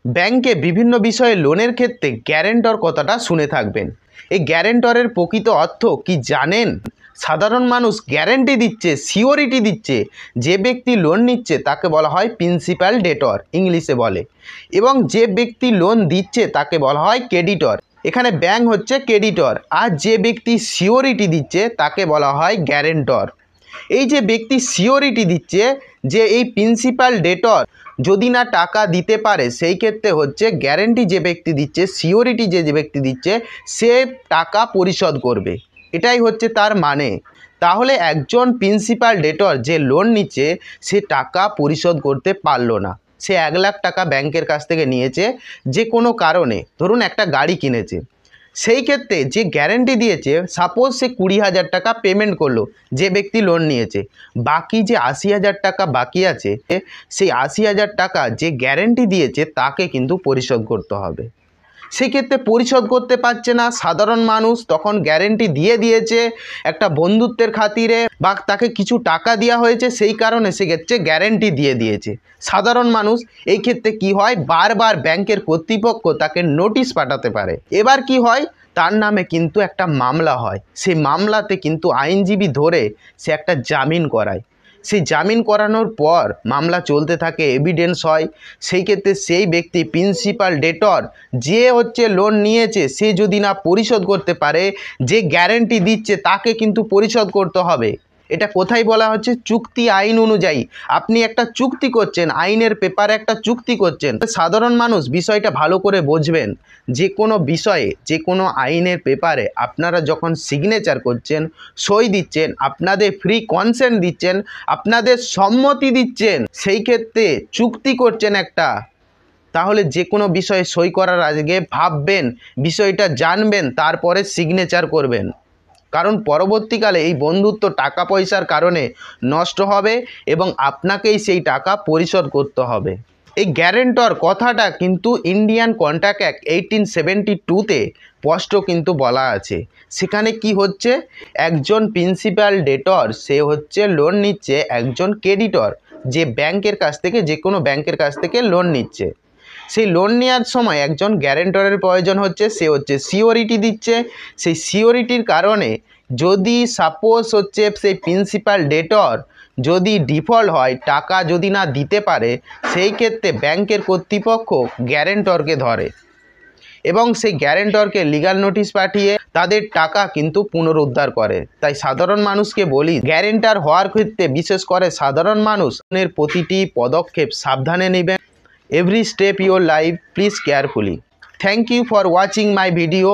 ব্যাংকে বিভিন্ন বিষয়ে লোনের ক্ষেত্রে গ্যারেন্টর কথাটা শুনে থাকবেন। এই গ্যারেন্টরের প্রকৃত অর্থ কি জানেন? সাধারণ মানুষ গ্যারেন্টি দিচ্ছে, সিওরিটি দিচ্ছে। যে ব্যক্তি লোন নিচ্ছে তাকে বলা হয় প্রিন্সিপাল ডেটর, ইংলিশে বলে, এবং যে ব্যক্তি লোন দিচ্ছে তাকে বলা হয় ক্রেডিটর। এখানে ব্যাংক হচ্ছে ক্রেডিটর, আর যে ব্যক্তি সিওরিটি দিচ্ছে তাকে বলা হয় গ্যারেন্টর। এই যে ব্যক্তি সিওরিটি দিচ্ছে, যে এই প্রিন্সিপাল ডেটর যদি না টাকা দিতে পারে, সেই ক্ষেত্রে হচ্ছে গ্যারেন্টি যে ব্যক্তি দিচ্ছে, সিওরিটি যে ব্যক্তি দিচ্ছে, সে টাকা পরিশোধ করবে। এটাই হচ্ছে তার মানে। তাহলে একজন প্রিন্সিপাল ডেটর যে লোন নিচ্ছে, সে টাকা পরিশোধ করতে পারলো না, সে 1,00,000 টাকা ব্যাংকের কাছ থেকে নিয়েছে যে কোনো কারণে, ধরুন একটা গাড়ি কিনেছে, সেই ক্ষেত্রে যে গ্যারেন্টি দিয়েছে, সাপোজ সে 20,000 টাকা পেমেন্ট করলো যে ব্যক্তি লোন নিয়েছে, বাকি যে 80,000 টাকা বাকি আছে, সেই 80,000 টাকা যে গ্যারেন্টি দিয়েছে তাকে কিন্তু পরিশোধ করতে হবে। সেক্ষেত্রে পরিশোধ করতে পারছে না সাধারণ মানুষ, তখন গ্যারেন্টি দিয়ে দিয়েছে একটা বন্ধুত্বের খাতিরে, বা তাকে কিছু টাকা দেওয়া হয়েছে, সেই কারণে সেক্ষেত্রে গ্যারেন্টি দিয়ে দিয়েছে সাধারণ মানুষ। এই ক্ষেত্রে কি হয়, বারবার ব্যাংকের কর্তৃপক্ষ তাকে নোটিশ পাঠাতে পারে। এবার কি হয়, তার নামে কিন্তু একটা মামলা হয়। সেই মামলাতে কিন্তু আইনজীবী ধরে সে একটা জামিন করায়। সেই জামিন করানোর পর মামলা চলতে থাকে, এভিডেন্স হয়। সেই ক্ষেত্রে সেই ব্যক্তি প্রিন্সিপাল ডেটর যে হচ্ছে লোন নিয়েছে, সে যদি না পরিশোধ করতে পারে, যে গ্যারেন্টি দিচ্ছে তাকে কিন্তু পরিশোধ করতে হবে। এটা কোথায় বলা হচ্ছে? চুক্তি আইন অনুযায়ী। আপনি একটা চুক্তি করছেন, আইনের পেপারে একটা চুক্তি করছেন। সাধারণ মানুষ বিষয়টা ভালো করে বুঝবেন। যে কোনো বিষয়ে, যে কোনো আইনের পেপারে আপনারা যখন সিগনেচার করছেন, সই দিচ্ছেন, আপনাদের ফ্রি কনসেন্ট দিচ্ছেন, আপনাদের সম্মতি দিচ্ছেন, সেই ক্ষেত্রে চুক্তি করছেন একটা, তাহলে যে কোনো বিষয়ে সই করার আগে ভাববেন, বিষয়টা জানবেন, তারপরে সিগনেচার করবেন। কারণ পরবর্তীকালে এই বন্ধুত্ব টাকা পয়সার কারণে নষ্ট হবে এবং আপনাকেই সেই টাকা পরিশোধ করতে হবে। এই গ্যারেন্টর কথাটা কিন্তু ইন্ডিয়ান কন্ট্রাক্ট অ্যাক্ট 1872-তে স্পষ্ট কিন্তু বলা আছে। সেখানে কি হচ্ছে, একজন প্রিন্সিপাল ডেটর সে হচ্ছে লোন নিচ্ছে একজন ক্রেডিটর, যে ব্যাংকের কাছ থেকে, যে কোনো ব্যাংকের কাছ থেকে লোন নিচ্ছে। সেই লোন নেওয়ার সময় একজন গ্যারেন্টরের প্রয়োজন হচ্ছে, সে হচ্ছে সিওরিটি দিচ্ছে। সেই সিওরিটির কারণে যদি সাপোজ হচ্ছে সেই প্রিন্সিপাল ডেটর যদি ডিফল্ট হয়, টাকা যদি না দিতে পারে, সেই ক্ষেত্রে ব্যাংকের কর্তৃপক্ষ গ্যারেন্টরকে ধরে এবং সেই গ্যারেন্টরকে লিগ্যাল নোটিশ পাঠিয়ে তাদের টাকা কিন্তু পুনরুদ্ধার করে। তাই সাধারণ মানুষকে বলি, গ্যারেন্টার হওয়ার ক্ষেত্রে বিশেষ করে সাধারণ মানুষের প্রতিটি পদক্ষেপ সাবধানে নেবেন। Every step your life, please carefully. Thank you for watching my video.